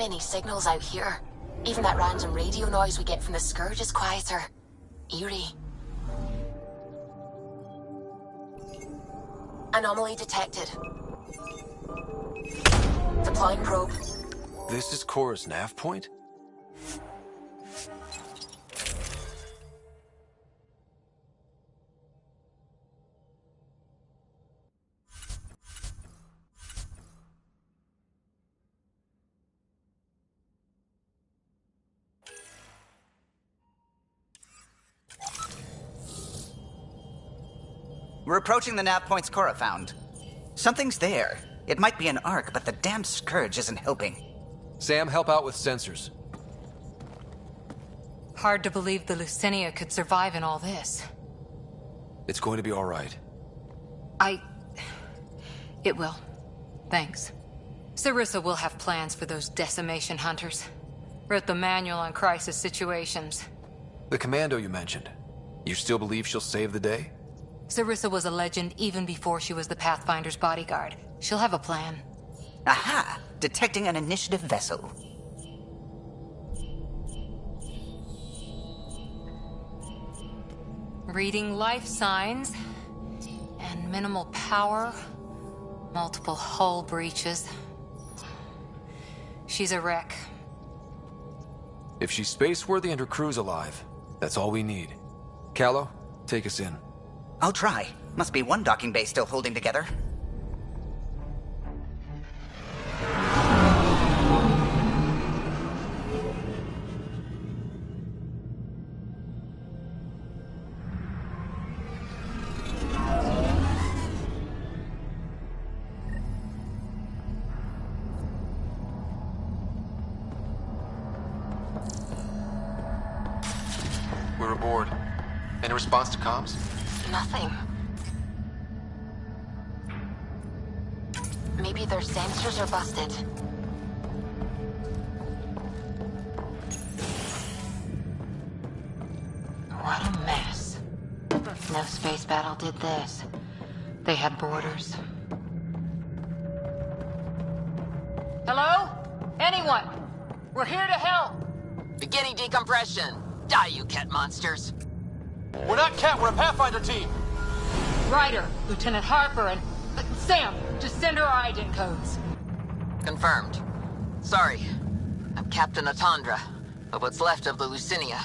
many signals out here. Even that random radio noise we get from the Scourge is quieter. Eerie. Anomaly detected. Deploying probe. This is Cora's nav point? We're approaching the nav points Cora found. Something's there. It might be an arc, but the damn Scourge isn't helping. Sam, help out with sensors. Hard to believe the Lucinia could survive in all this. It's going to be all right. It will. Thanks. Sarissa will have plans for those decimation hunters. Wrote the manual on crisis situations. The commando you mentioned. You still believe she'll save the day? Sarissa was a legend even before she was the Pathfinder's bodyguard. She'll have a plan. Aha! Detecting an initiative vessel. Reading life signs. And minimal power. Multiple hull breaches. She's a wreck. If she's space-worthy and her crew's alive, that's all we need. Callow, take us in. I'll try. Must be one docking bay still holding together. We're aboard. Any response to comms? Nothing. Maybe their sensors are busted. What a mess. No space battle did this. They had borders. Hello? Anyone? We're here to help. Beginning decompression. Die, you cat monsters. We're not Cat, we're a Pathfinder team! Ryder, Lieutenant Harper, and... Sam, just send her our ident codes. Confirmed. Sorry. I'm Captain Atandra, of what's left of the Lucinia.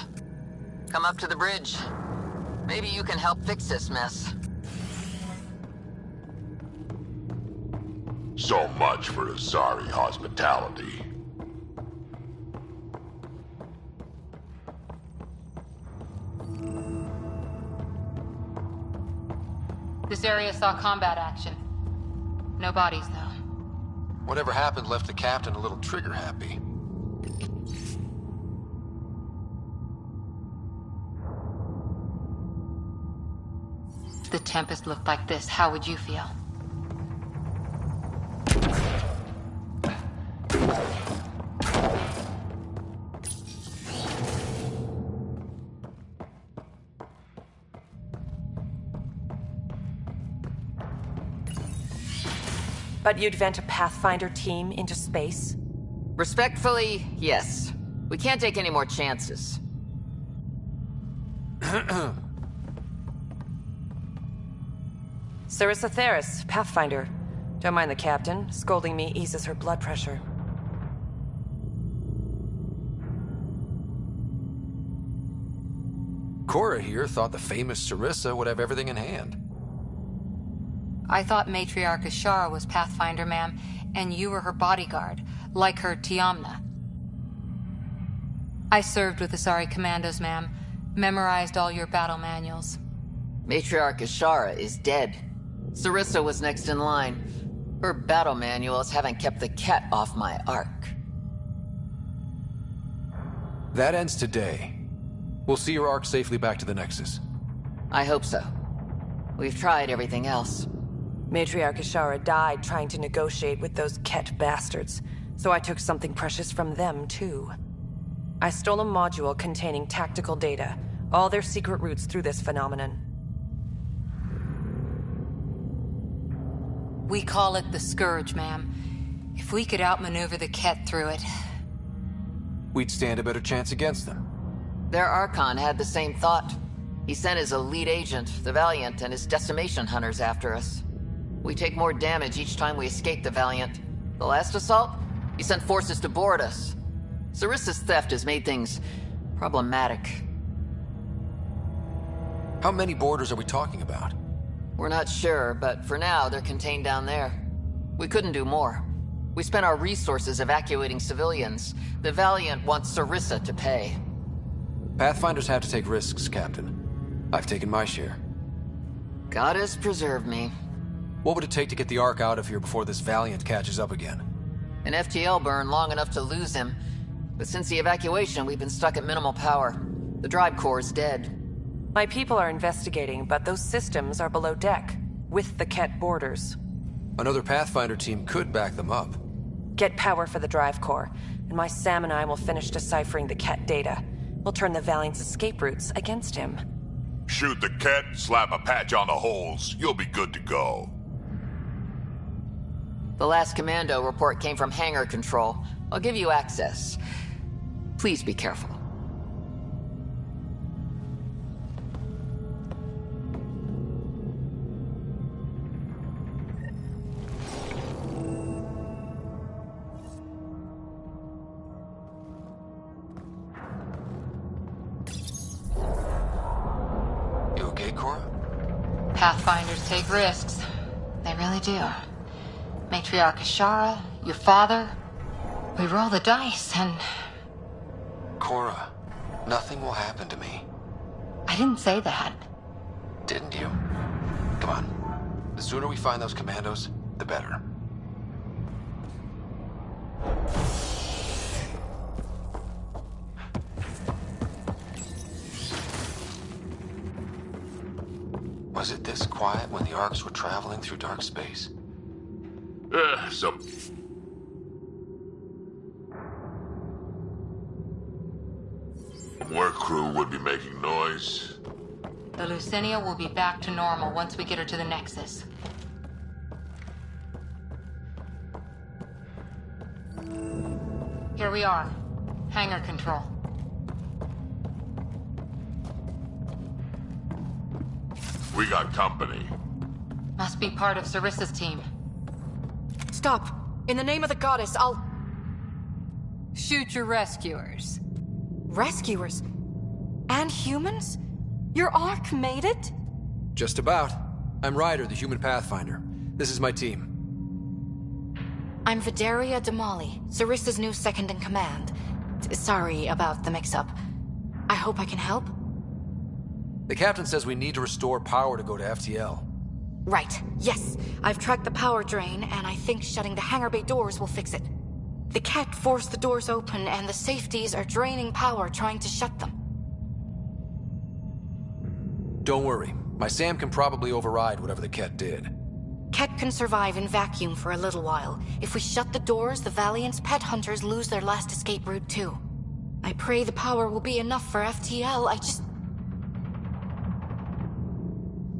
Come up to the bridge. Maybe you can help fix this mess. So much for Asari hospitality. This area saw combat action. No bodies, though. Whatever happened left the captain a little trigger-happy. If the Tempest looked like this, how would you feel? But you'd vent a Pathfinder team into space? Respectfully, yes. We can't take any more chances. Sarissa Theris, Pathfinder. Don't mind the captain. Scolding me eases her blood pressure. Cora here thought the famous Sarissa would have everything in hand. I thought Matriarch Ashara was Pathfinder, ma'am, and you were her bodyguard, like her Tiamna. I served with the Asari Commandos, ma'am. Memorized all your battle manuals. Matriarch Ashara is dead. Sarissa was next in line. Her battle manuals haven't kept the cat off my ark. That ends today. We'll see your ark safely back to the Nexus. I hope so. We've tried everything else. Matriarch Ashara died trying to negotiate with those Ket bastards, so I took something precious from them, too. I stole a module containing tactical data, all their secret routes through this phenomenon. We call it the Scourge, ma'am. If we could outmaneuver the Ket through it, we'd stand a better chance against them. Their Archon had the same thought. He sent his elite agent, the Valiant, and his decimation hunters after us. We take more damage each time we escape the Valiant. The last assault, he sent forces to board us. Sarissa's theft has made things problematic. How many boarders are we talking about? We're not sure, but for now, they're contained down there. We couldn't do more. We spent our resources evacuating civilians. The Valiant wants Sarissa to pay. Pathfinders have to take risks, Captain. I've taken my share. God has preserved me. What would it take to get the Ark out of here before this Valiant catches up again? An FTL burn long enough to lose him. But since the evacuation, we've been stuck at minimal power. The drive core is dead. My people are investigating, but those systems are below deck, with the Ket boarders. Another Pathfinder team could back them up. Get power for the drive core, and my Sam and I will finish deciphering the Ket data. We'll turn the Valiant's escape routes against him. Shoot the cat, slap a patch on the holes. You'll be good to go. The last commando report came from hangar control. I'll give you access. Please be careful. You okay, Cora? Pathfinders take risks. They really do. Matriarch Ashara, your father. We roll the dice and... Cora, nothing will happen to me. I didn't say that. Didn't you? Come on. The sooner we find those commandos, the better. Was it this quiet when the Arks were traveling through dark space? Some... Work crew would be making noise. The Lucinia will be back to normal once we get her to the Nexus. Here we are. Hangar control. We got company. Must be part of Sarissa's team. Stop! In the name of the goddess, I'll... Shoot your rescuers. Rescuers? And humans? Your Ark made it? Just about. I'm Ryder, the human Pathfinder. This is my team. I'm Videria Damali, Sarissa's new second-in-command. Sorry about the mix-up. I hope I can help? The captain says we need to restore power to go to FTL. Right, yes. I've tracked the power drain, and I think shutting the hangar bay doors will fix it. The Ket forced the doors open, and the safeties are draining power trying to shut them. Don't worry. My Sam can probably override whatever the Ket did. Ket can survive in vacuum for a little while. If we shut the doors, the Valiant's pet hunters lose their last escape route too. I pray the power will be enough for FTL, I just...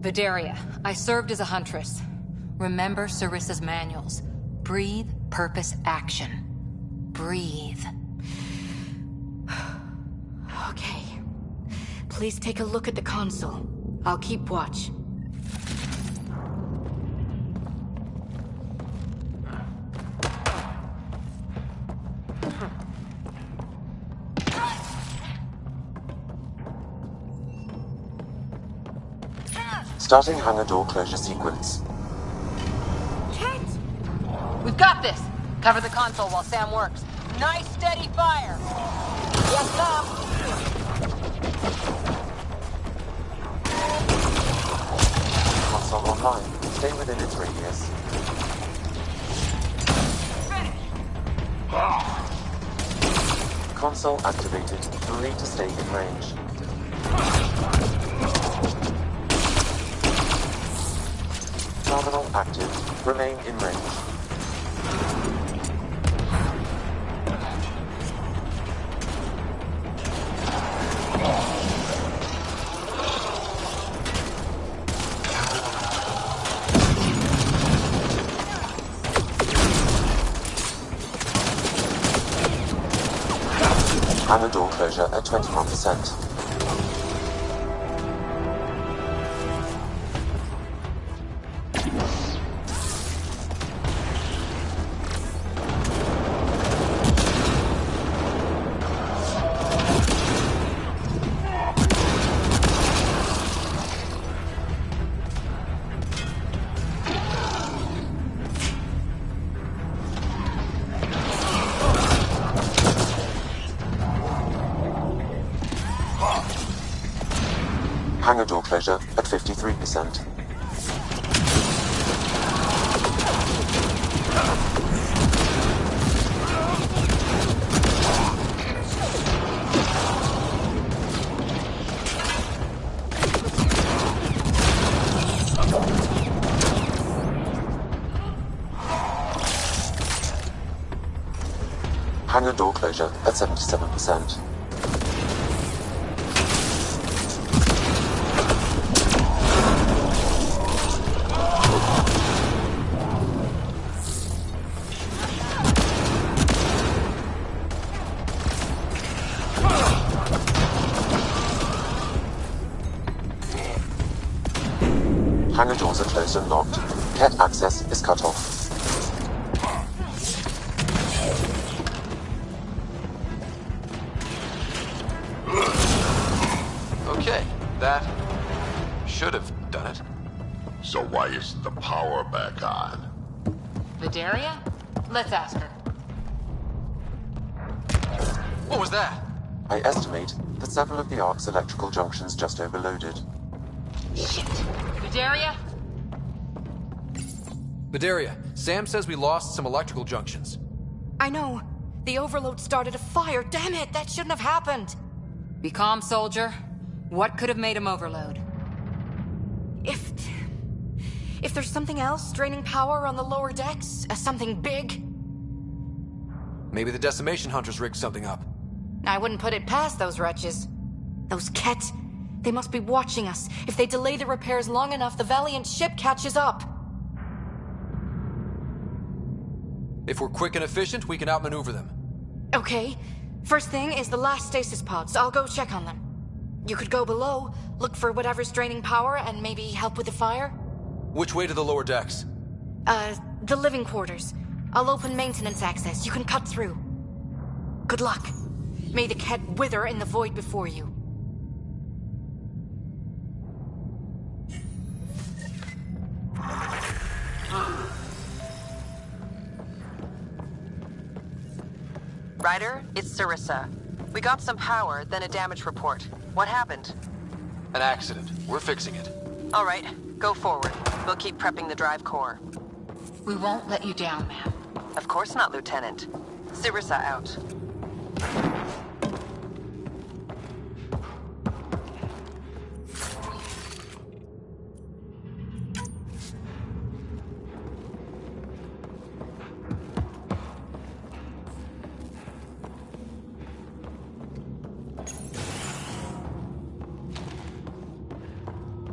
Videria, I served as a huntress. Remember Sarissa's manuals. Breathe, purpose, action. Breathe. Okay. Please take a look at the console. I'll keep watch. Starting hangar door closure sequence. We've got this! Cover the console while Sam works. Nice steady fire! Yes, ma'am! Console online. Stay within its radius. Console activated. You'll need to stay in range. Terminal active. Remain in range. closure at 21%. Hangar door closure at 53%. Hangar door closure at 77%. Hangar doors are closed and locked. Cat access is cut off. Okay, that should have done it. So why isn't the power back on? Vidaria? Let's ask her. What was that? I estimate that several of the Ark's electrical junctions just overloaded. Shit. Vidaria? Vidaria, Sam says we lost some electrical junctions. I know. The overload started a fire. Damn it, that shouldn't have happened. Be calm, soldier. What could have made him overload? If there's something else draining power on the lower decks, something big, Maybe the decimation hunters rigged something up. I wouldn't put it past those wretches. Those Ket, they must be watching us. If they delay the repairs long enough, the Valiant ship catches up. If we're quick and efficient, we can outmaneuver them. Okay. First thing is the last stasis pods. I'll go check on them. You could go below, look for whatever's draining power, and maybe help with the fire? Which way to the lower decks? The living quarters. I'll open maintenance access. You can cut through. Good luck. May the Ket wither in the void before you. Ryder, it's Sarissa. We got some power, then a damage report. What happened? An accident. We're fixing it. All right, go forward. We'll keep prepping the drive core. We won't let you down, ma'am. Of course not, Lieutenant. Sarissa out.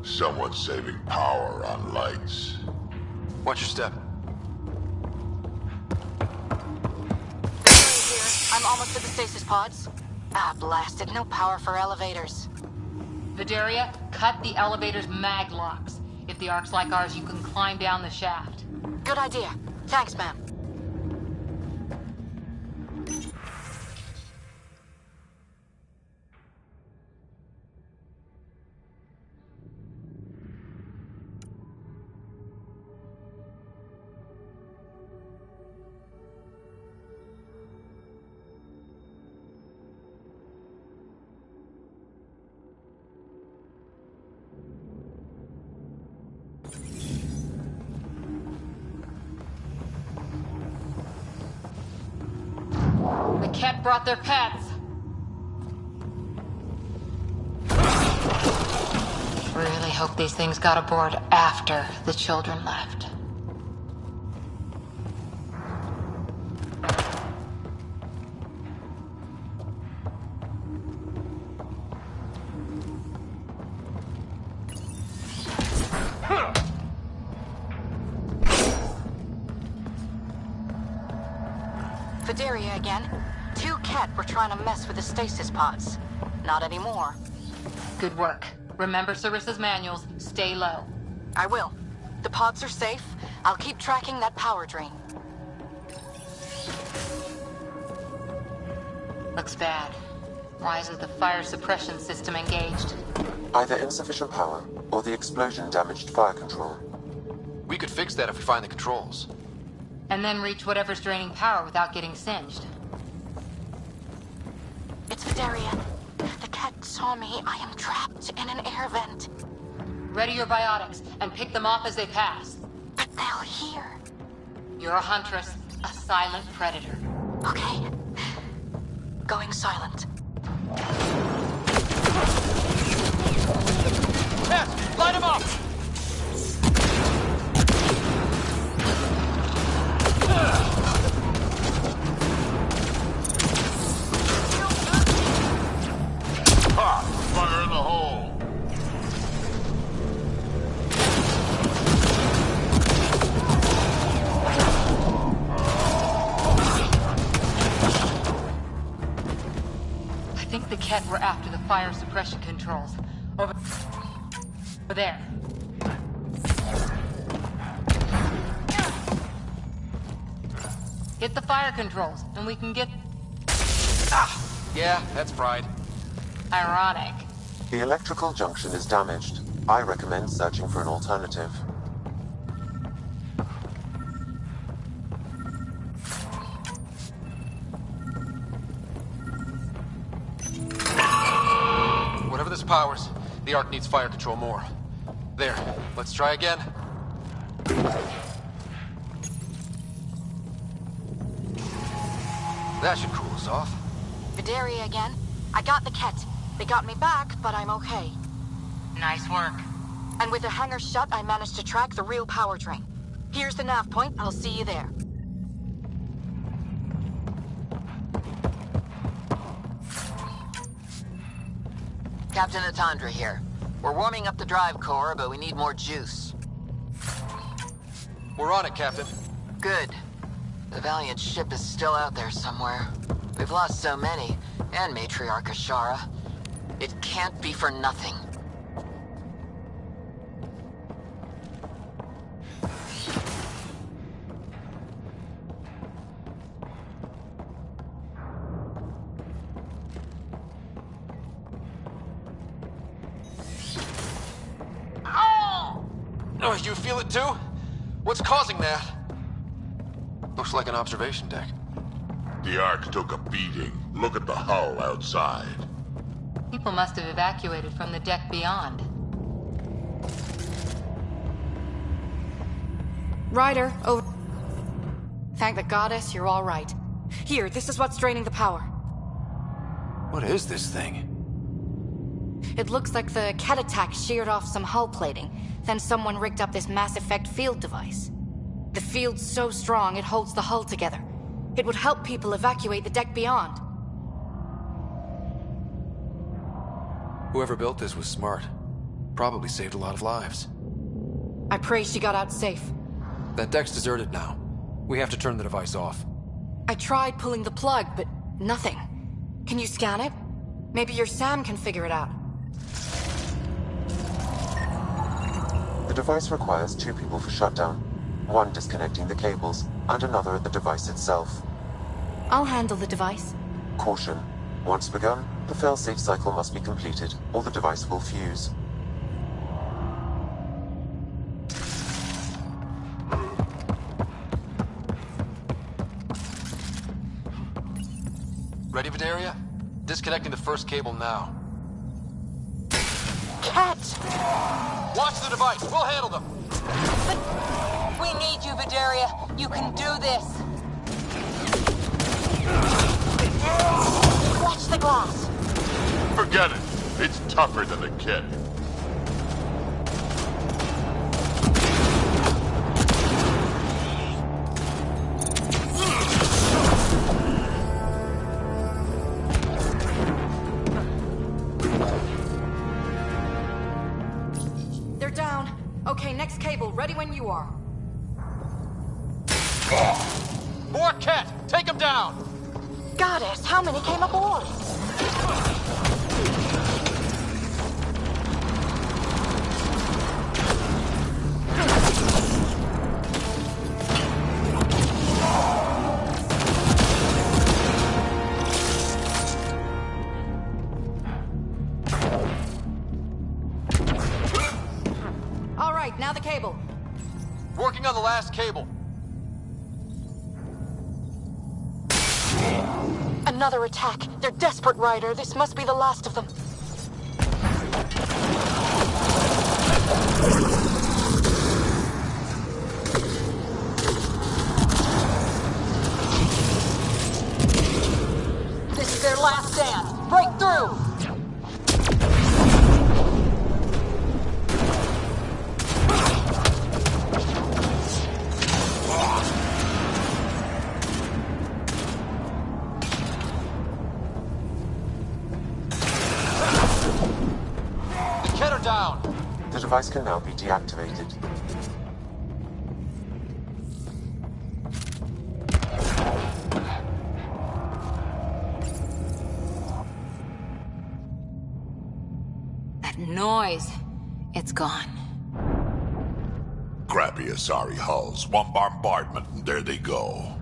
Someone's saving power on lights. Watch your step. I'm almost at the stasis pods. Ah, blasted. No power for elevators. Vidaria, cut the elevator's mag locks. If the Ark's like ours, you can climb down the shaft. Good idea. Thanks, ma'am. The Ket brought their pets. Really hope these things got aboard after the children left. Vidaria again. 2 Ket Ket were trying to mess with the stasis pods. Not anymore. Good work. Remember Sarissa's manuals. Stay low. I will. The pods are safe. I'll keep tracking that power drain. Looks bad. Why isn't the fire suppression system engaged? Either insufficient power, or the explosion damaged fire control. We could fix that if we find the controls. And then reach whatever's draining power without getting singed. It's Vidaria. The Ket saw me. I am trapped in an air vent. Ready your biotics, and pick them off as they pass. But they'll hear. You're a huntress, a silent predator. Okay. Going silent. Ket, light him up! Ha! Fire in the hole! I think the Ket were after the fire suppression controls. Over there. Hit the fire controls, and we can get... Yeah, that's fried. Ironic. The electrical junction is damaged. I recommend searching for an alternative. Whatever this powers, the Ark needs fire control more. There, let's try again. That should cool us off. Vidaria again. I got the Ket. They got me back, but I'm okay. Nice work. And with the hangar shut, I managed to track the real power drain. Here's the nav point. I'll see you there. Captain Atandra here. We're warming up the drive core, but we need more juice. We're on it, Captain. Good. The Valiant ship is still out there somewhere. We've lost so many, and Matriarch Ashara. It can't be for nothing. Oh, you feel it too? What's causing that? Looks like an observation deck. The Ark took a beating. Look at the hull outside. People must have evacuated from the deck beyond. Ryder, over. Thank the goddess, you're all right. Here, this is what's draining the power. What is this thing? It looks like the Ket attack sheared off some hull plating. Then someone rigged up this Mass Effect field device. The field's so strong, it holds the hull together. It would help people evacuate the deck beyond. Whoever built this was smart. Probably saved a lot of lives. I pray she got out safe. That deck's deserted now. We have to turn the device off. I tried pulling the plug, but nothing. Can you scan it? Maybe your Sam can figure it out. The device requires 2 people for shutdown. 1 disconnecting the cables, and another at the device itself. I'll handle the device. Caution. Once begun, the failsafe cycle must be completed, or the device will fuse. Ready, Vidaria? Disconnecting the first cable now. Ket! Watch the device. We'll handle them. We need you, Vidaria. You can do this. Watch the glass. Forget it. It's tougher than the kid. They're down. Okay, next cable, ready when you are. More Ket! Take him down! Goddess, how many came aboard? All right, now the cable. Working on the last cable. Another attack. They're desperate, Ryder. This must be the last of them. This is their last stand. Break through! The device can now be deactivated. That noise. It's gone. Crappy Asari hulls. One bombardment, and there they go.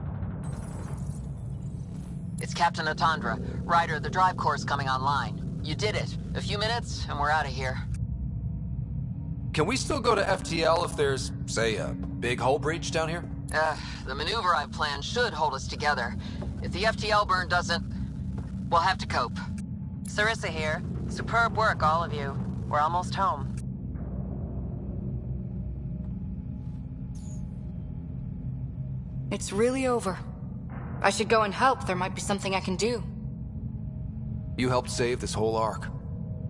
It's Captain Atandra. Ryder, the drive core's coming online. You did it. A few minutes, and we're out of here. Can we still go to FTL if there's, say, a big hull breach down here? The maneuver I've planned should hold us together. If the FTL burn doesn't, we'll have to cope. Sarissa here. Superb work, all of you. We're almost home. It's really over. I should go and help. There might be something I can do. You helped save this whole arc.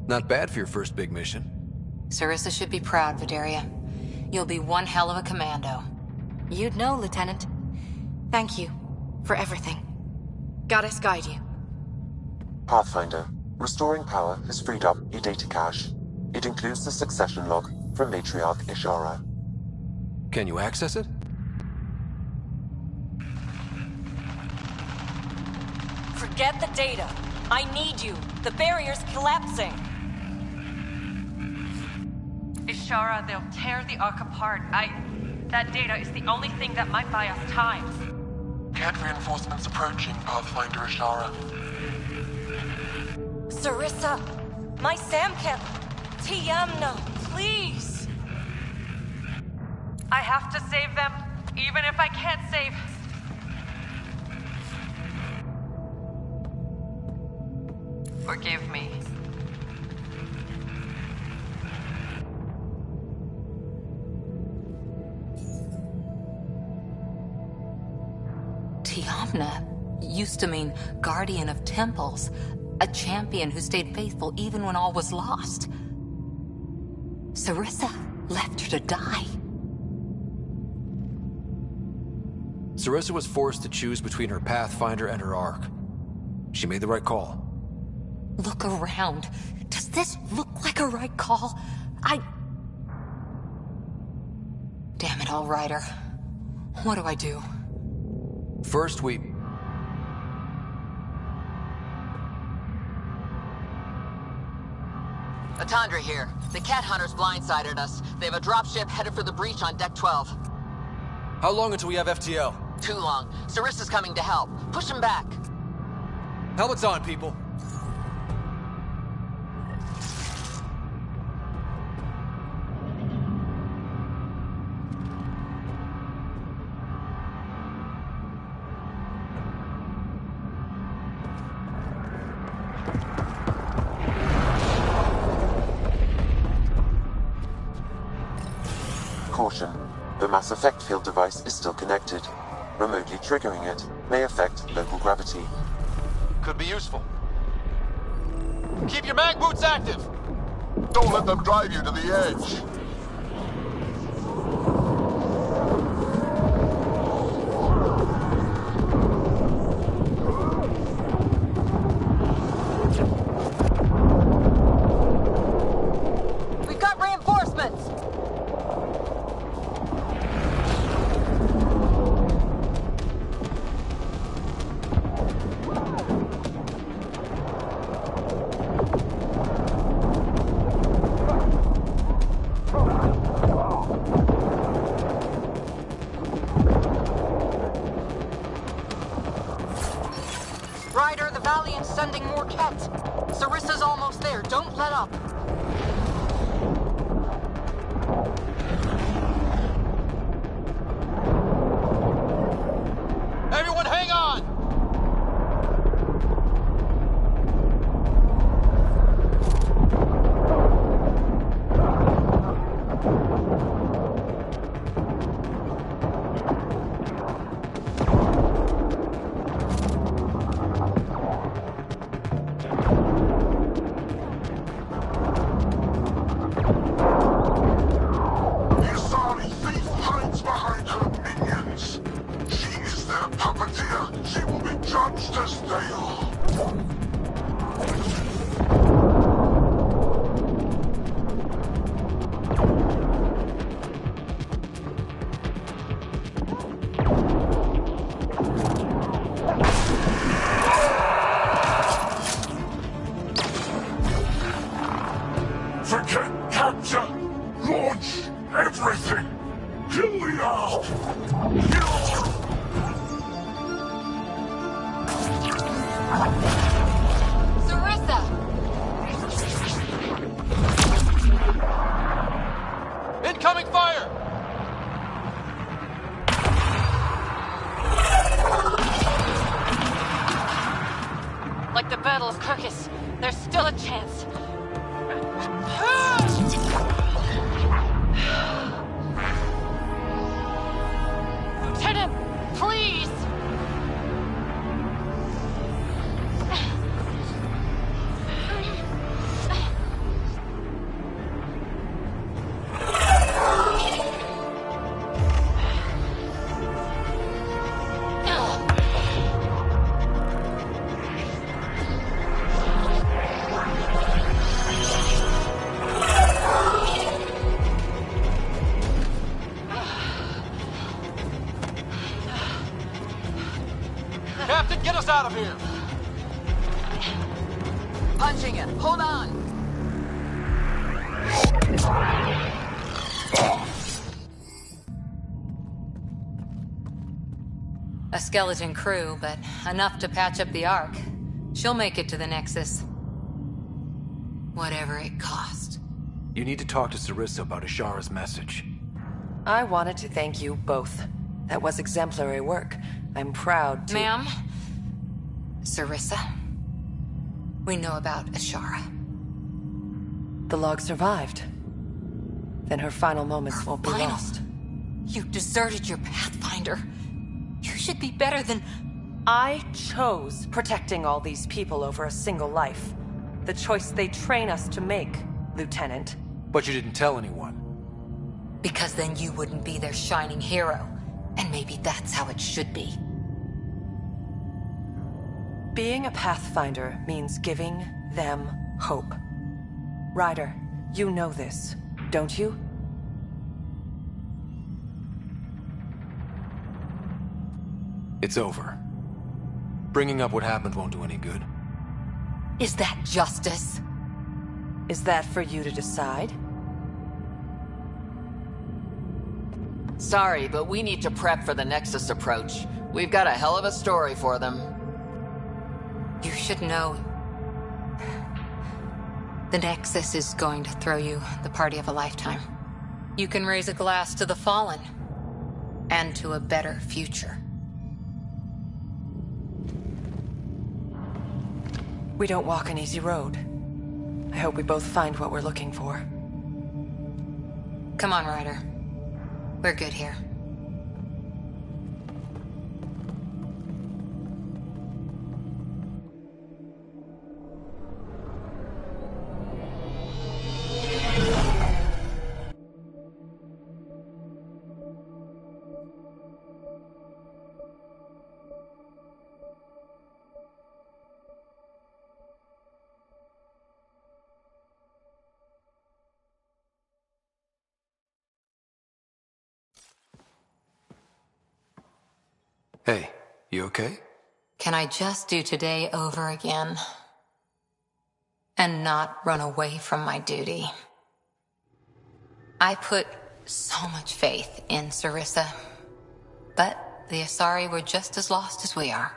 Not bad for your first big mission. Sarissa should be proud, Vidaria. You'll be one hell of a commando. You'd know, Lieutenant. Thank you for everything. Goddess guide you. Pathfinder. Restoring power has freed up your data cache. It includes the succession log from Matriarch Ishara. Can you access it? Forget the data. I need you. The barrier's collapsing. Ishara, they'll tear the Ark apart. That data is the only thing that might buy us time. Cat reinforcements approaching, Pathfinder Ishara. Sarissa, my Samcat. Tiamna, please. I have to save them, even if I can't save... Forgive me. Tiamna used to mean guardian of temples, a champion who stayed faithful even when all was lost. Sarissa left her to die. Sarissa was forced to choose between her Pathfinder and her Ark. She made the right call. Look around. Does this look like a right call? Damn it all, Ryder. What do I do? First, we... Atandra here. The cat hunters blindsided us. They have a dropship headed for the breach on Deck 12. How long until we have FTL? Too long. Sarissa's coming to help. Push him back. Helmets on, people. Caution. The mass effect field device is still connected. Remotely triggering it may affect local gravity. Could be useful. Keep your mag boots active! Don't let them drive you to the edge. We've got reinforcements! Launch everything! Kill the owl! Sarissa! Incoming fire! Like the Battle of Kirkus, there's still a chance. Lieutenant, please! Captain, get us out of here! Punching it. Hold on. A skeleton crew, but enough to patch up the Ark. She'll make it to the Nexus. Whatever it cost. You need to talk to Sarissa about Ishara's message. I wanted to thank you both. That was exemplary work. I'm proud to— Ma'am? Sarissa? We know about Ishara. The log survived. Then her final moments won't be Final? lost. You deserted your Pathfinder. You should be better than... I chose protecting all these people over a single life. The choice they train us to make, Lieutenant. But you didn't tell anyone. Because then you wouldn't be their shining hero. And maybe that's how it should be. Being a Pathfinder means giving them hope. Ryder, you know this, don't you? It's over. Bringing up what happened won't do any good. Is that justice? Is that for you to decide? Sorry, but we need to prep for the Nexus approach. We've got a hell of a story for them. You should know. The Nexus is going to throw you the party of a lifetime. You can raise a glass to the fallen. And to a better future. We don't walk an easy road. I hope we both find what we're looking for. Come on, Ryder. We're good here. Hey, you okay? Can I just do today over again? And not run away from my duty? I put so much faith in Sarissa. But the Asari were just as lost as we are.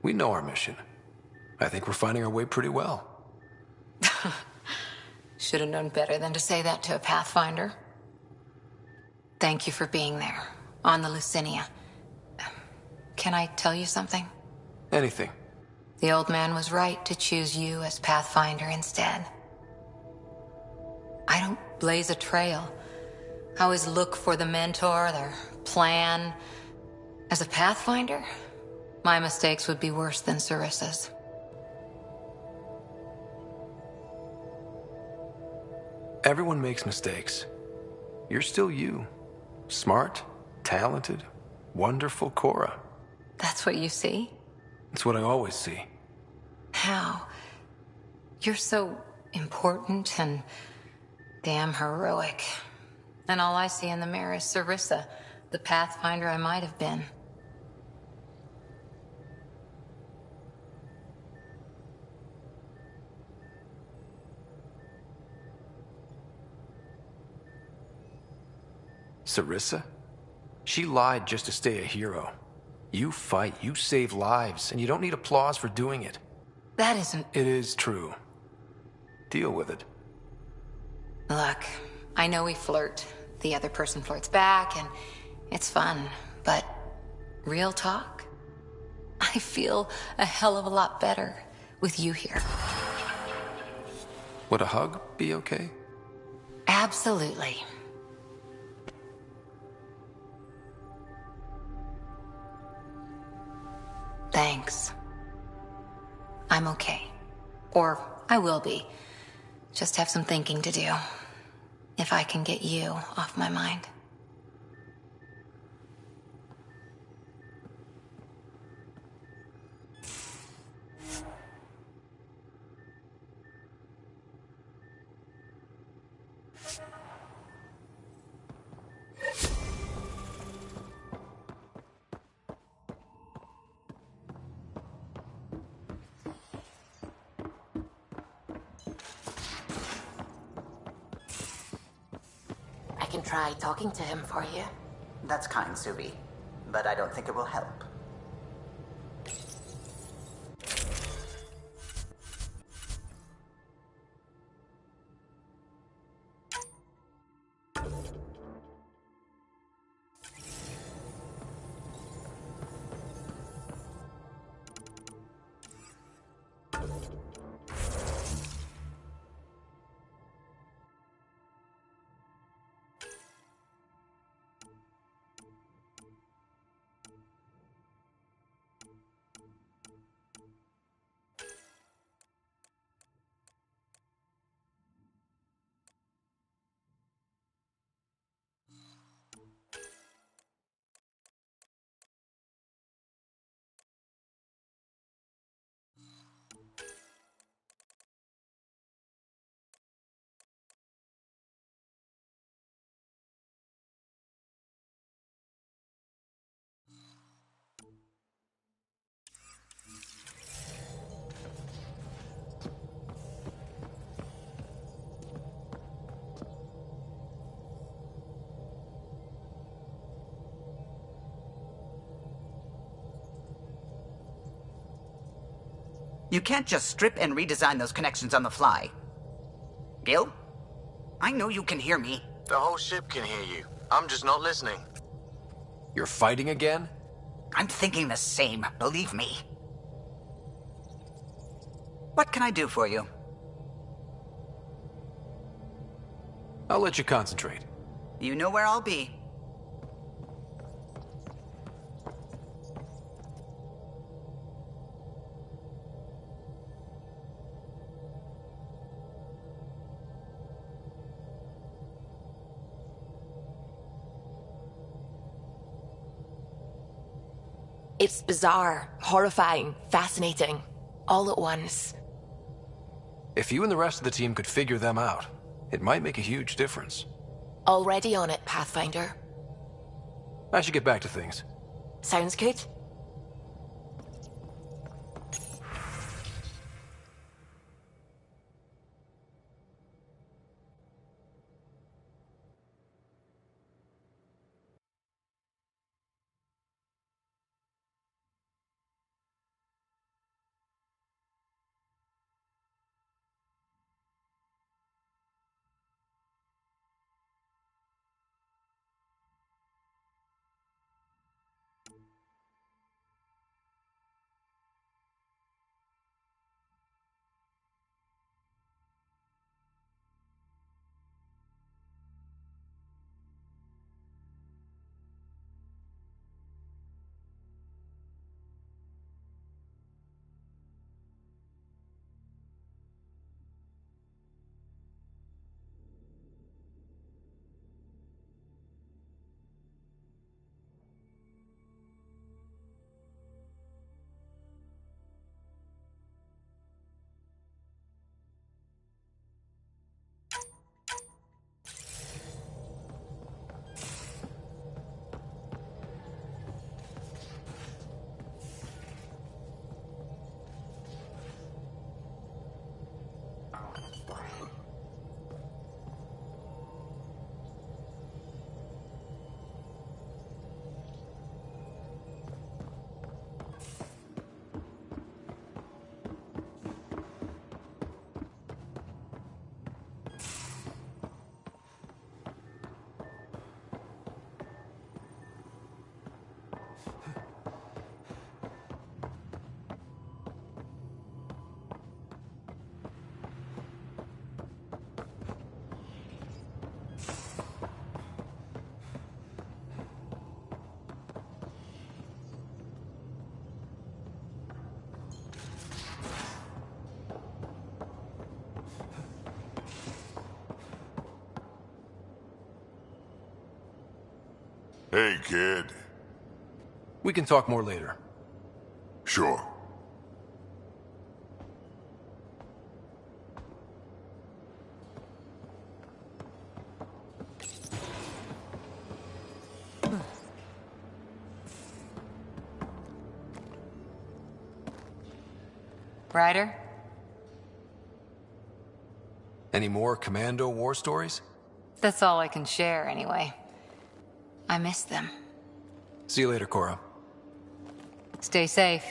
We know our mission. I think we're finding our way pretty well. Should have known better than to say that to a Pathfinder. Thank you for being there. On the Lucinia. Can I tell you something? Anything. The old man was right to choose you as Pathfinder instead. I don't blaze a trail. I always look for the mentor, their plan. As a Pathfinder, my mistakes would be worse than Sarissa's. Everyone makes mistakes. You're still you. Smart, talented, wonderful Cora. That's what you see? It's what I always see. How? You're so important and damn heroic. And all I see in the mirror is Sarissa, the Pathfinder I might have been. Sarissa? She lied just to stay a hero. You fight, you save lives, and you don't need applause for doing it. That isn't... It is true. Deal with it. Look, I know we flirt. The other person flirts back, and it's fun. But real talk? I feel a hell of a lot better with you here. Would a hug be okay? Absolutely. Thanks. I'm okay. Or I will be. Just have some thinking to do. If I can get you off my mind. I can try talking to him for you. That's kind, Subi. But I don't think it will help. You can't just strip and redesign those connections on the fly. Gil? I know you can hear me. The whole ship can hear you. I'm just not listening. You're fighting again? I'm thinking the same, believe me. What can I do for you? I'll let you concentrate. You know where I'll be. It's bizarre, horrifying, fascinating, all at once. If you and the rest of the team could figure them out, it might make a huge difference. Already on it, Pathfinder. I should get back to things. Sounds good. Hey, kid. We can talk more later. Sure. Ryder? Any more Commando war stories? That's all I can share, anyway. I miss them. See you later, Cora. Stay safe.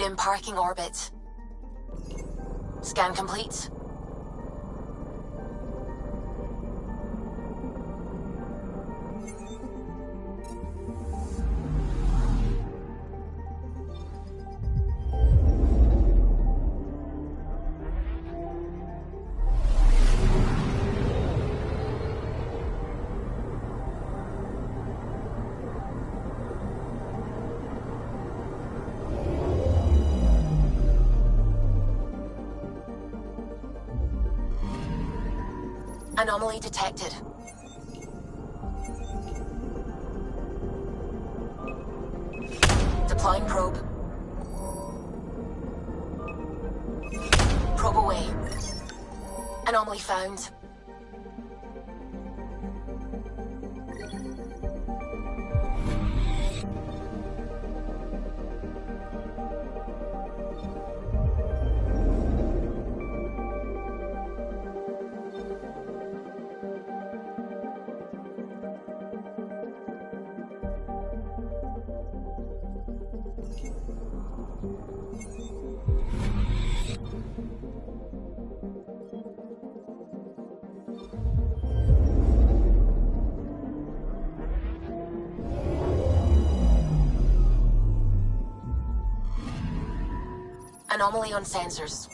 In parking orbit. Scan complete. Anomaly detected. Deploying probe. Probe away. Anomaly found. Anomaly on sensors.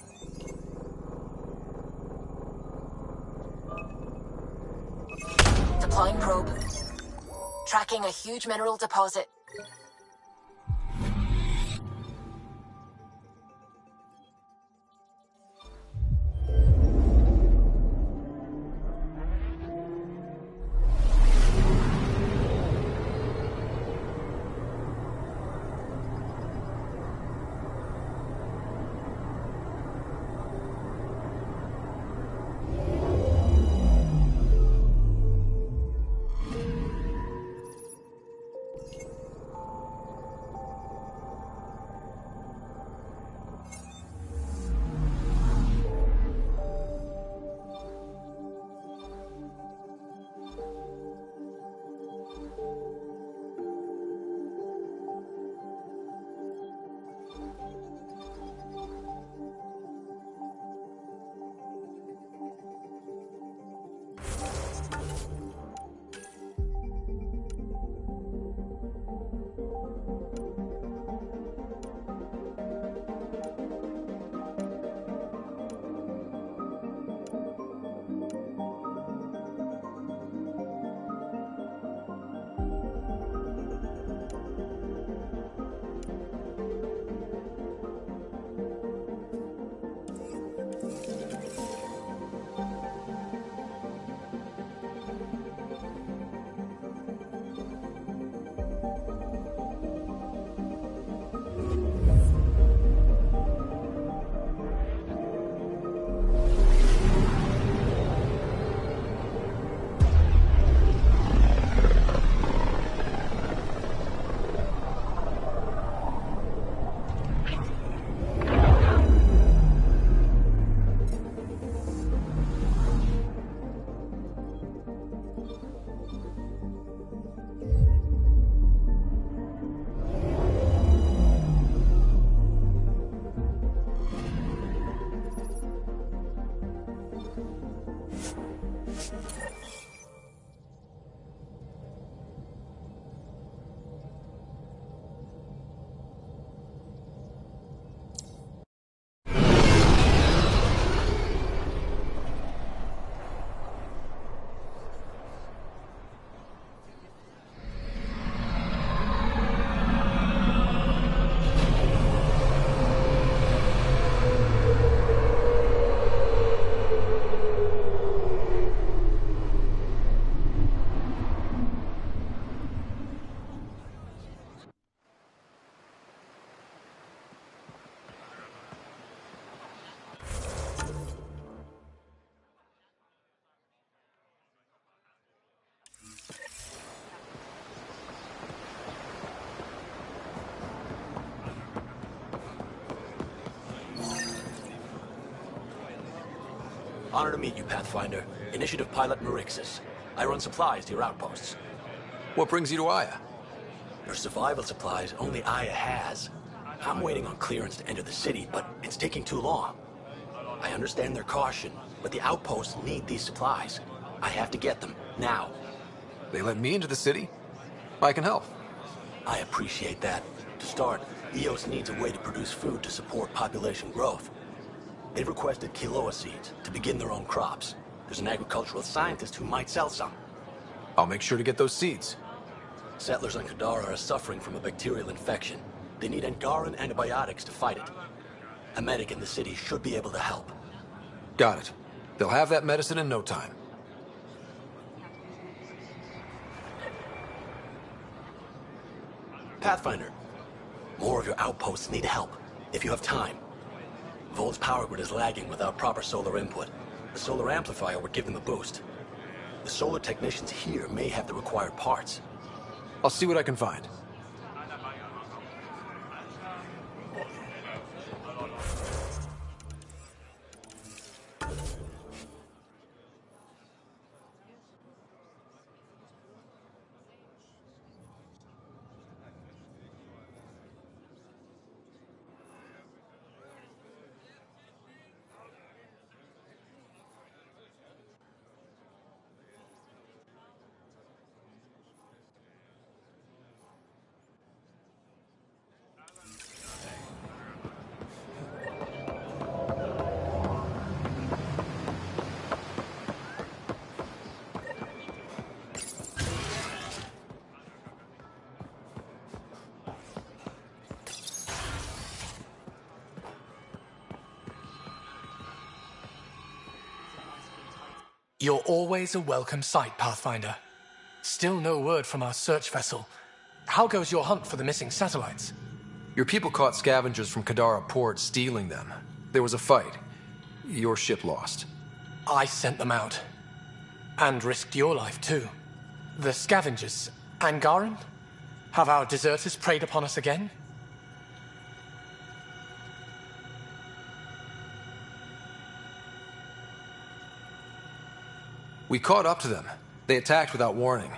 Deploying probe. Tracking a huge mineral deposit. Honor to meet you, Pathfinder. Initiative Pilot Marixus. I run supplies to your outposts. What brings you to Aya? Your survival supplies only Aya has. I'm waiting on clearance to enter the city, but it's taking too long. I understand their caution, but the outposts need these supplies. I have to get them, now. They let me into the city? I can help. I appreciate that. To start, EOS needs a way to produce food to support population growth. They've requested quinoa seeds to begin their own crops. There's an agricultural scientist who might sell some. I'll make sure to get those seeds. Settlers on Kadara are suffering from a bacterial infection. They need Angaran antibiotics to fight it. A medic in the city should be able to help. Got it. They'll have that medicine in no time. Pathfinder, more of your outposts need help, if you have time. Volt's power grid is lagging without proper solar input. The solar amplifier would give them a boost. The solar technicians here may have the required parts. I'll see what I can find. You're always a welcome sight, Pathfinder. Still no word from our search vessel. How goes your hunt for the missing satellites? Your people caught scavengers from Kadara Port stealing them. There was a fight. Your ship lost. I sent them out. And risked your life, too. The scavengers, Angaran? Have our deserters preyed upon us again? We caught up to them. They attacked without warning.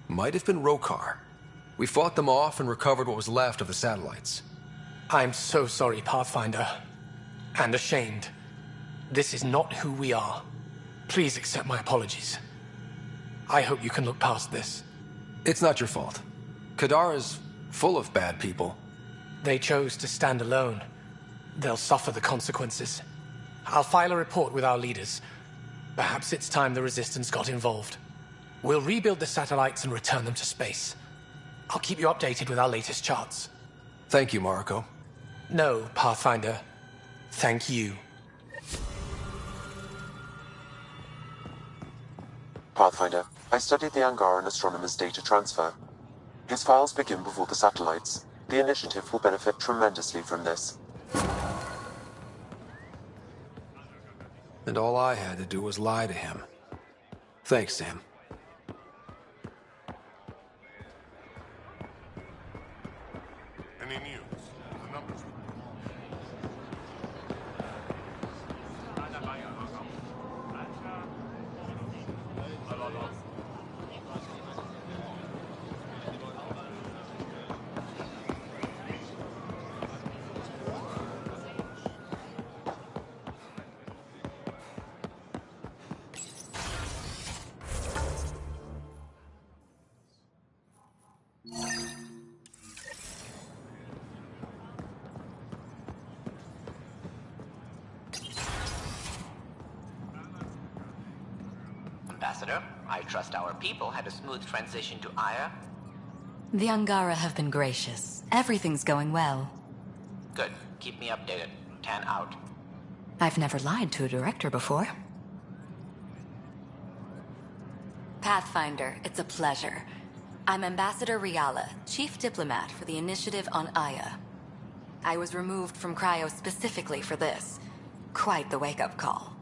Might have been Rokar. We fought them off and recovered what was left of the satellites. I'm so sorry, Pathfinder. And ashamed. This is not who we are. Please accept my apologies. I hope you can look past this. It's not your fault. Kadara's full of bad people. They chose to stand alone. They'll suffer the consequences. I'll file a report with our leaders. Perhaps it's time the Resistance got involved. We'll rebuild the satellites and return them to space. I'll keep you updated with our latest charts. Thank you, Mariko. No, Pathfinder. Thank you. Pathfinder, I studied the Angaran astronomer's data transfer. His files begin before the satellites. The initiative will benefit tremendously from this. And all I had to do was lie to him. Thanks, Sam. Any news? The numbers. Ambassador, I trust our people had a smooth transition to Aya. The Angara have been gracious. Everything's going well. Good. Keep me updated. 10 out. I've never lied to a director before. Pathfinder, it's a pleasure. I'm Ambassador Riala, Chief Diplomat for the Initiative on Aya. I was removed from Cryo specifically for this. Quite the wake-up call.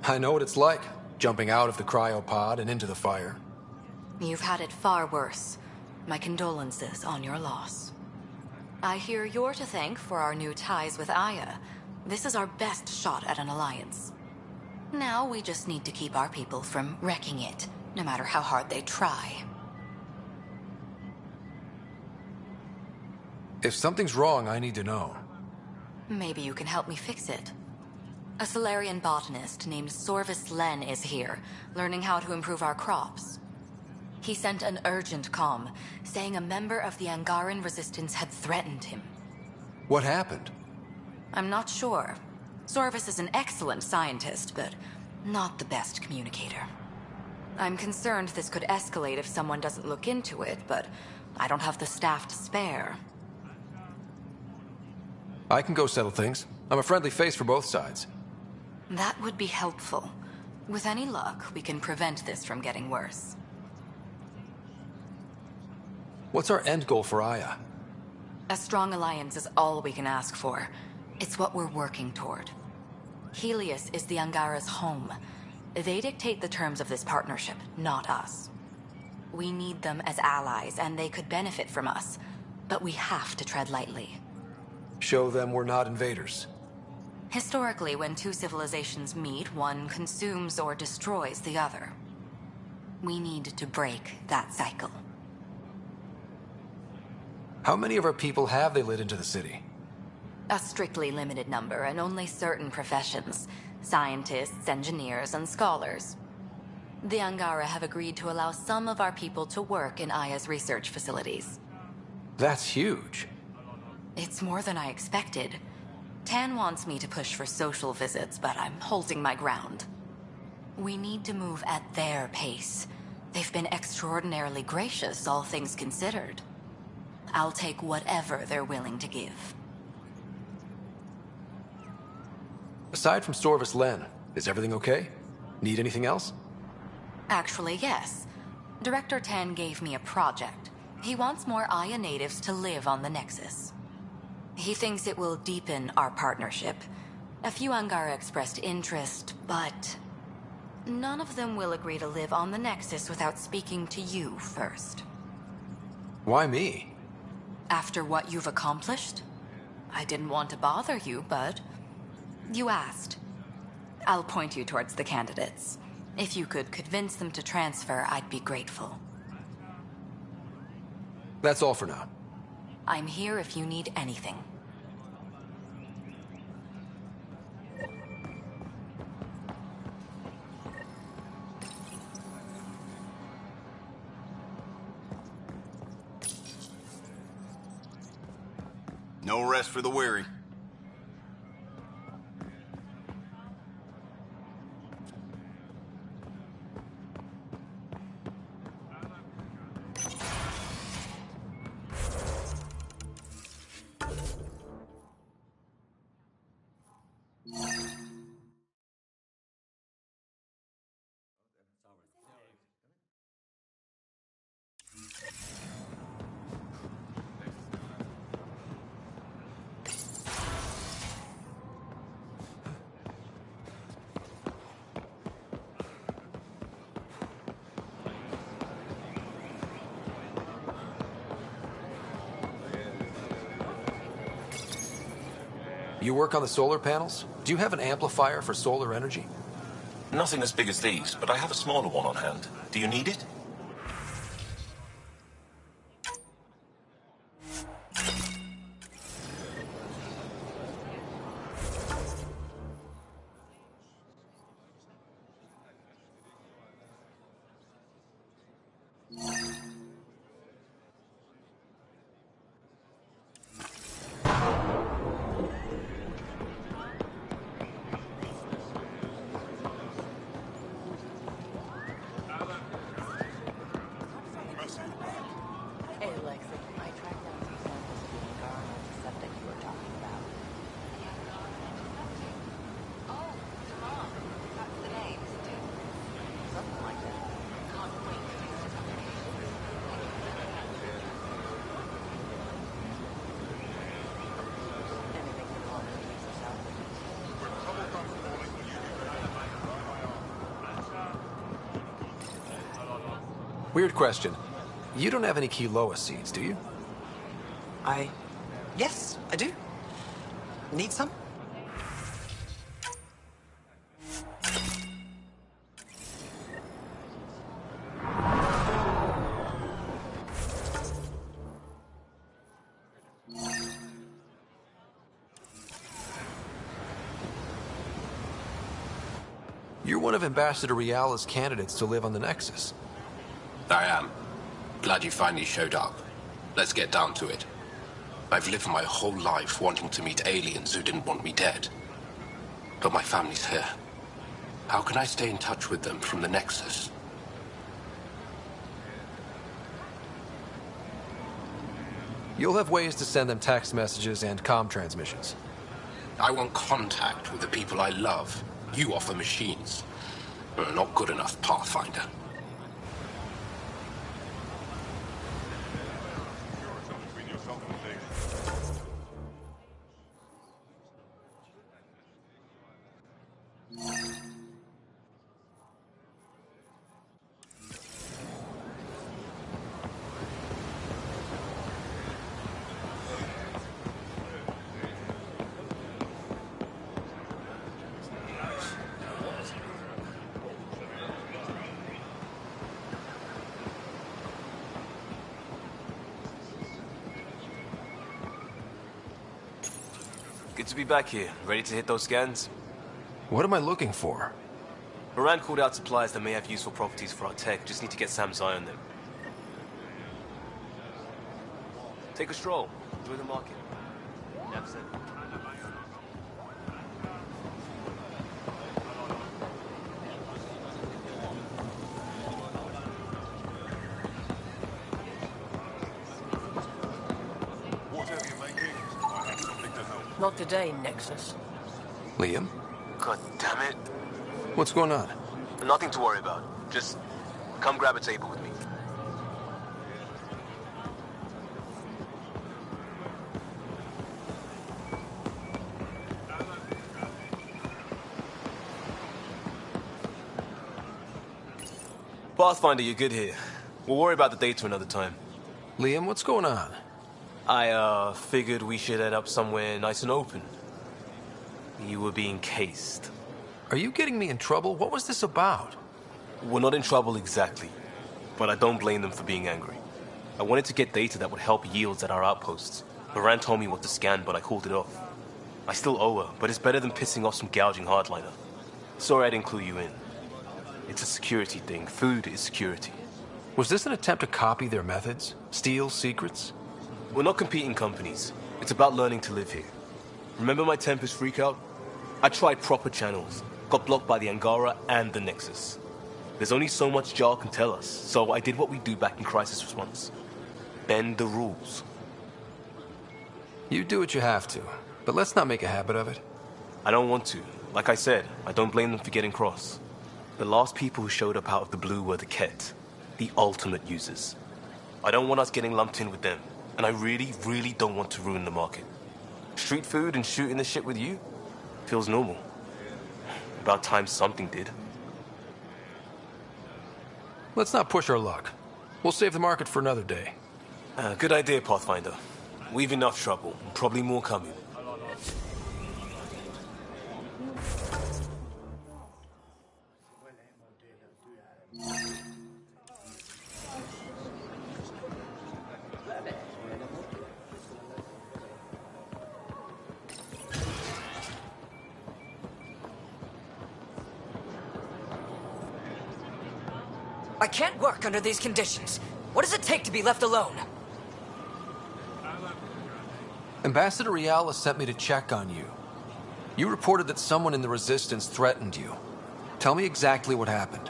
I know what it's like, jumping out of the cryopod and into the fire. You've had it far worse. My condolences on your loss. I hear you're to thank for our new ties with Aya. This is our best shot at an alliance. Now we just need to keep our people from wrecking it, no matter how hard they try. If something's wrong, I need to know. Maybe you can help me fix it. A Solarian botanist named Sorvis Len is here, learning how to improve our crops. He sent an urgent comm, saying a member of the Angaran resistance had threatened him. What happened? I'm not sure. Sorvis is an excellent scientist, but not the best communicator. I'm concerned this could escalate if someone doesn't look into it, but I don't have the staff to spare. I can go settle things. I'm a friendly face for both sides. That would be helpful. With any luck, we can prevent this from getting worse. What's our end goal for Aya? A strong alliance is all we can ask for. It's what we're working toward. Helios is the Angara's home. They dictate the terms of this partnership, not us. We need them as allies, and they could benefit from us. But we have to tread lightly. Show them we're not invaders. Historically, when two civilizations meet, one consumes or destroys the other. We need to break that cycle. How many of our people have they let into the city? A strictly limited number, and only certain professions. Scientists, engineers, and scholars. The Angara have agreed to allow some of our people to work in Aya's research facilities. That's huge. It's more than I expected. Tan wants me to push for social visits, but I'm holding my ground. We need to move at their pace. They've been extraordinarily gracious, all things considered. I'll take whatever they're willing to give. Aside from Storvis Len, is everything okay? Need anything else? Actually, yes. Director Tan gave me a project. He wants more Aya natives to live on the Nexus. He thinks it will deepen our partnership. A few Angara expressed interest, but none of them will agree to live on the Nexus without speaking to you first. Why me? After what you've accomplished? I didn't want to bother you, but you asked. I'll point you towards the candidates. If you could convince them to transfer, I'd be grateful. That's all for now. I'm here if you need anything. No rest for the weary. You work on the solar panels? Do you have an amplifier for solar energy? Nothing as big as these, but I have a smaller one on hand. Do you need it? Weird question. You don't have any Kiloa seeds, do you? Yes, I do. Need some? You're one of Ambassador Reala's candidates to live on the Nexus. I am. Glad you finally showed up. Let's get down to it. I've lived my whole life wanting to meet aliens who didn't want me dead. But my family's here. How can I stay in touch with them from the Nexus? You'll have ways to send them text messages and comm transmissions. I want contact with the people I love. You offer machines. Not good enough, Pathfinder. Good to be back here. Ready to hit those scans? What am I looking for? Moran called out supplies that may have useful properties for our tech. Just need to get Sam's eye on them. Take a stroll. Enjoy the market. That's it. Not today, Nexus. Liam? God damn it. What's going on? Nothing to worry about. Just come grab a table with me. Pathfinder, you're good here. We'll worry about the data another time. Liam, what's going on? I, figured we should head up somewhere nice and open. You were being cased. Are you getting me in trouble? What was this about? We're not in trouble exactly, but I don't blame them for being angry. I wanted to get data that would help yields at our outposts. Moran told me what to scan, but I called it off. I still owe her, but it's better than pissing off some gouging hardliner. Sorry I didn't clue you in. It's a security thing. Food is security. Was this an attempt to copy their methods? Steal secrets? We're not competing companies. It's about learning to live here. Remember my Tempest freakout? I tried proper channels. Got blocked by the Angara and the Nexus. There's only so much Jar can tell us, so I did what we do back in crisis response. Bend the rules. You do what you have to, but let's not make a habit of it. I don't want to. Like I said, I don't blame them for getting cross. The last people who showed up out of the blue were the Ket, the ultimate users. I don't want us getting lumped in with them, and I really, really don't want to ruin the market. Street food and shooting the shit with you feels normal. About time something did. Let's not push our luck. We'll save the market for another day. Good idea, Pathfinder. We've enough trouble, and probably more coming. I can't work under these conditions. What does it take to be left alone? Ambassador Riala sent me to check on you. You reported that someone in the Resistance threatened you. Tell me exactly what happened.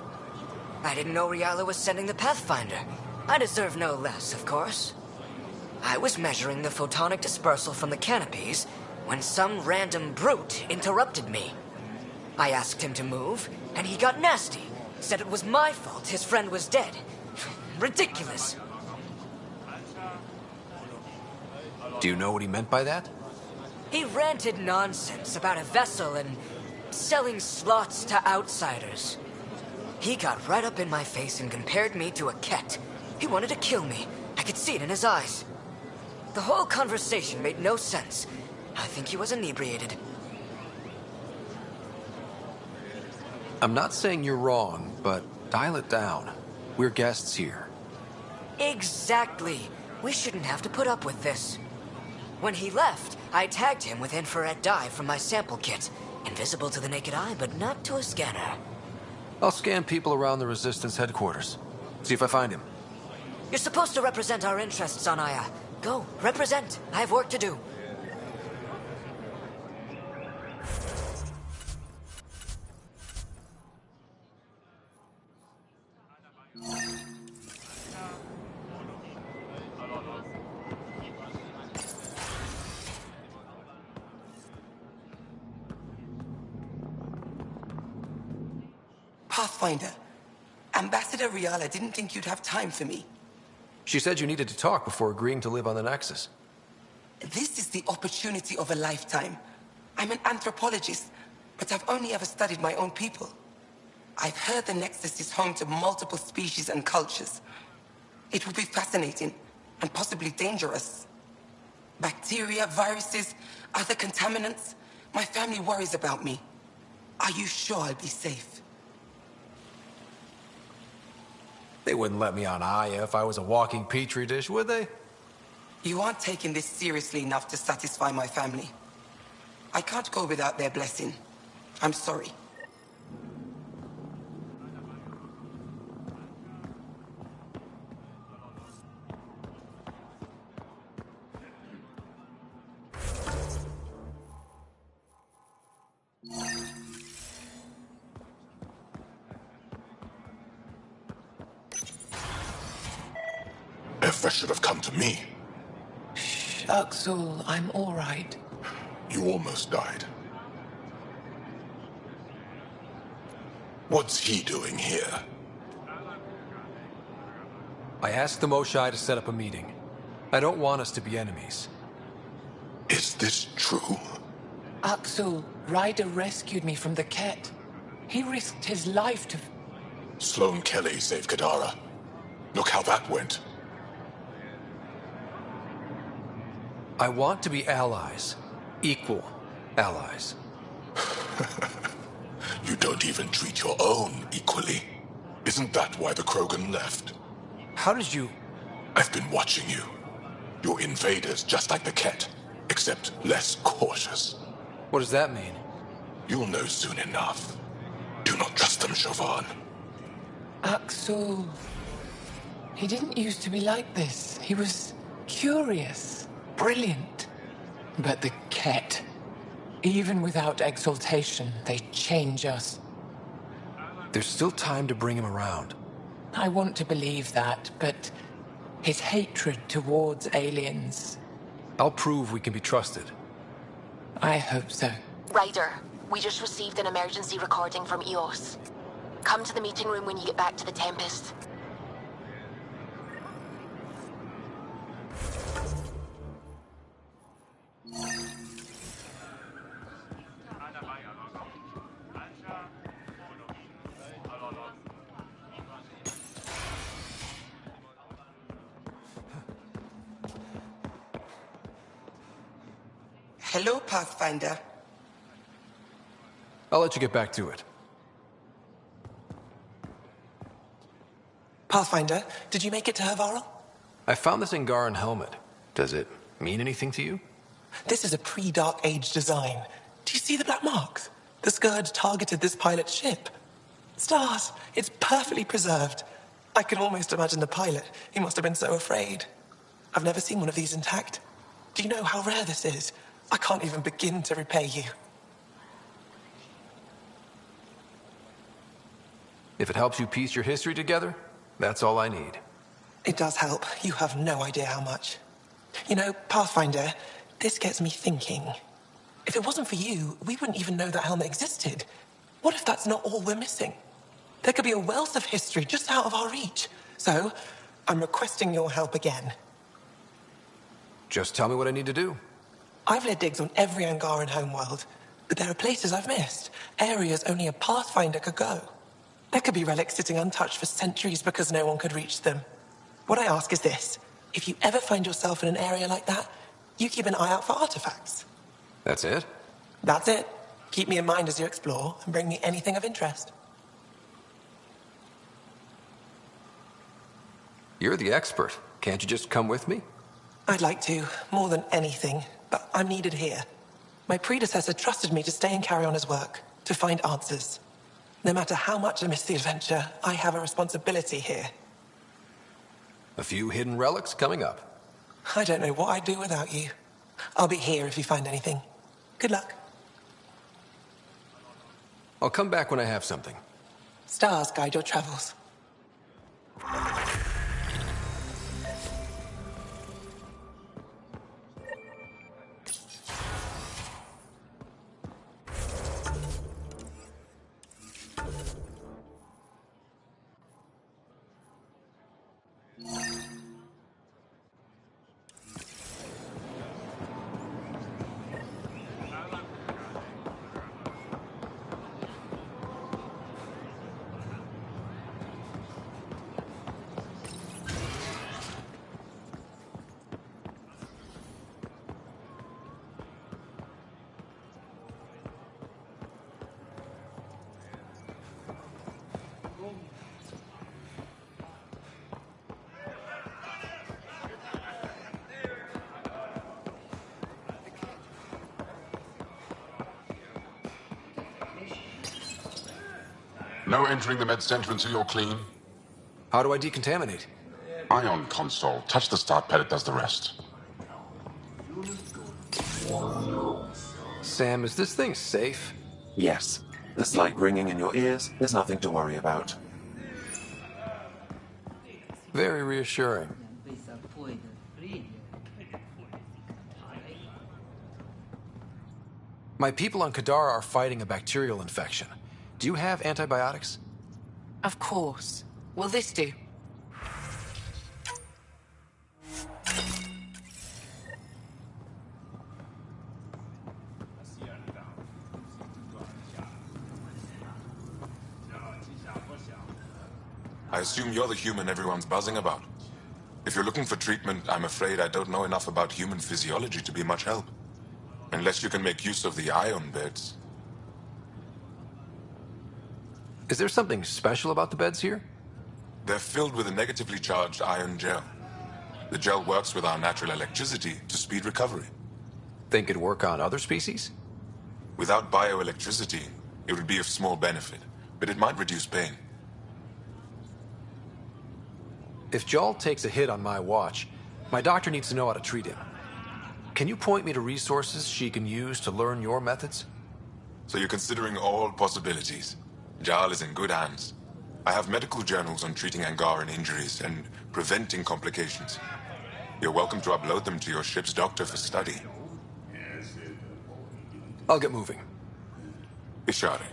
I didn't know Riala was sending the Pathfinder. I deserve no less, of course. I was measuring the photonic dispersal from the canopies when some random brute interrupted me. I asked him to move, and he got nasty. Said it was my fault his friend was dead. Ridiculous. Do you know what he meant by that? He ranted nonsense about a vessel and selling slots to outsiders. He got right up in my face and compared me to a Ket. He wanted to kill me. I could see it in his eyes. The whole conversation made no sense. I think he was inebriated. I'm not saying you're wrong, but dial it down. We're guests here. Exactly. We shouldn't have to put up with this. When he left, I tagged him with infrared dye from my sample kit. Invisible to the naked eye, but not to a scanner. I'll scan people around the Resistance headquarters. See if I find him. You're supposed to represent our interests on Aya. Go, represent. I have work to do. Pathfinder, Ambassador Riala didn't think you'd have time for me. She said you needed to talk before agreeing to live on the Nexus. This is the opportunity of a lifetime. I'm an anthropologist, but I've only ever studied my own people. I've heard the Nexus is home to multiple species and cultures. It will be fascinating and possibly dangerous. Bacteria, viruses, other contaminants. My family worries about me. Are you sure I'll be safe? They wouldn't let me on Aya if I was a walking petri dish, would they? You aren't taking this seriously enough to satisfy my family. I can't go without their blessing. I'm sorry. Effa should have come to me. Shh, Axel, I'm all right. You almost died. What's he doing here? I asked the Moshai to set up a meeting. I don't want us to be enemies. Is this true? Axel, Ryder rescued me from the Ket. He risked his life to... Sloane Kelly saved Kadara. Look how that went. I want to be allies. Equal allies. You don't even treat your own equally. Isn't that why the Krogan left? How did you... I've been watching you. You're invaders just like the Ket, except less cautious. What does that mean? You'll know soon enough. Do not trust them, Chauvin. Axel... He didn't used to be like this. He was curious, brilliant. But the Ket, even without exaltation, they change us. There's still time to bring him around. I want to believe that, but his hatred towards aliens... I'll prove we can be trusted. I hope so. Ryder, we just received an emergency recording from EOS. Come to the meeting room when you get back to the Tempest. Hello, Pathfinder. I'll let you get back to it. Pathfinder, did you make it to Havarl? I found this Angaran helmet. Does it mean anything to you? This is a pre-Dark Age design. Do you see the black marks? The Scourge targeted this pilot's ship. Stars, it's perfectly preserved. I can almost imagine the pilot. He must have been so afraid. I've never seen one of these intact. Do you know how rare this is? I can't even begin to repay you. If it helps you piece your history together, that's all I need. It does help. You have no idea how much. You know, Pathfinder, this gets me thinking. If it wasn't for you, we wouldn't even know that helmet existed. What if that's not all we're missing? There could be a wealth of history just out of our reach. So, I'm requesting your help again. Just tell me what I need to do. I've led digs on every Angaran homeworld, but there are places I've missed, areas only a Pathfinder could go. There could be relics sitting untouched for centuries because no one could reach them. What I ask is this: if you ever find yourself in an area like that, you keep an eye out for artifacts. That's it? That's it. Keep me in mind as you explore, and bring me anything of interest. You're the expert. Can't you just come with me? I'd like to, more than anything, but I'm needed here. My predecessor trusted me to stay and carry on his work, to find answers. No matter how much I miss the adventure, I have a responsibility here. A few hidden relics coming up. I don't know what I'd do without you. I'll be here if you find anything. Good luck. I'll come back when I have something. Stars guide your travels. No entering the med center until you're clean. How do I decontaminate? Ion console. Touch the start pad, it does the rest. Sam, is this thing safe? Yes. The slight ringing in your ears is nothing to worry about. Very reassuring. My people on Kadara are fighting a bacterial infection. Do you have antibiotics? Of course. Will this do? I assume you're the human everyone's buzzing about. If you're looking for treatment, I'm afraid I don't know enough about human physiology to be much help. Unless you can make use of the ion beds. Is there something special about the beds here? They're filled with a negatively charged ion gel. The gel works with our natural electricity to speed recovery. Think it'd work on other species? Without bioelectricity, it would be of small benefit, but it might reduce pain. If Jal takes a hit on my watch, my doctor needs to know how to treat him. Can you point me to resources she can use to learn your methods? So you're considering all possibilities. Jal is in good hands. I have medical journals on treating Angaran injuries and preventing complications. You're welcome to upload them to your ship's doctor for study. I'll get moving. Ishari.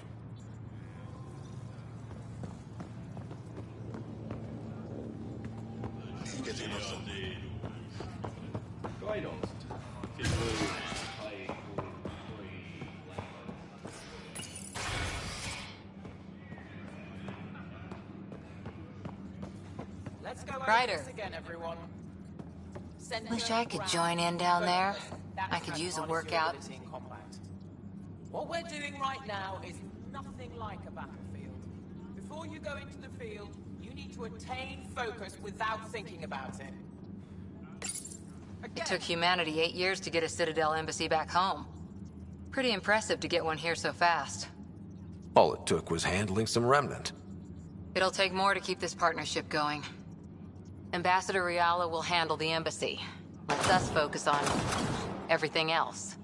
Ryder. Wish I could join in down there. I could use a workout. What we're doing right now is nothing like a battlefield. Before you go into the field, you need to attain focus without thinking about it. It took humanity 8 years to get a Citadel embassy back home. Pretty impressive to get one here so fast. All it took was handling some remnant. It'll take more to keep this partnership going. Ambassador Riala will handle the embassy. Let's us focus on everything else.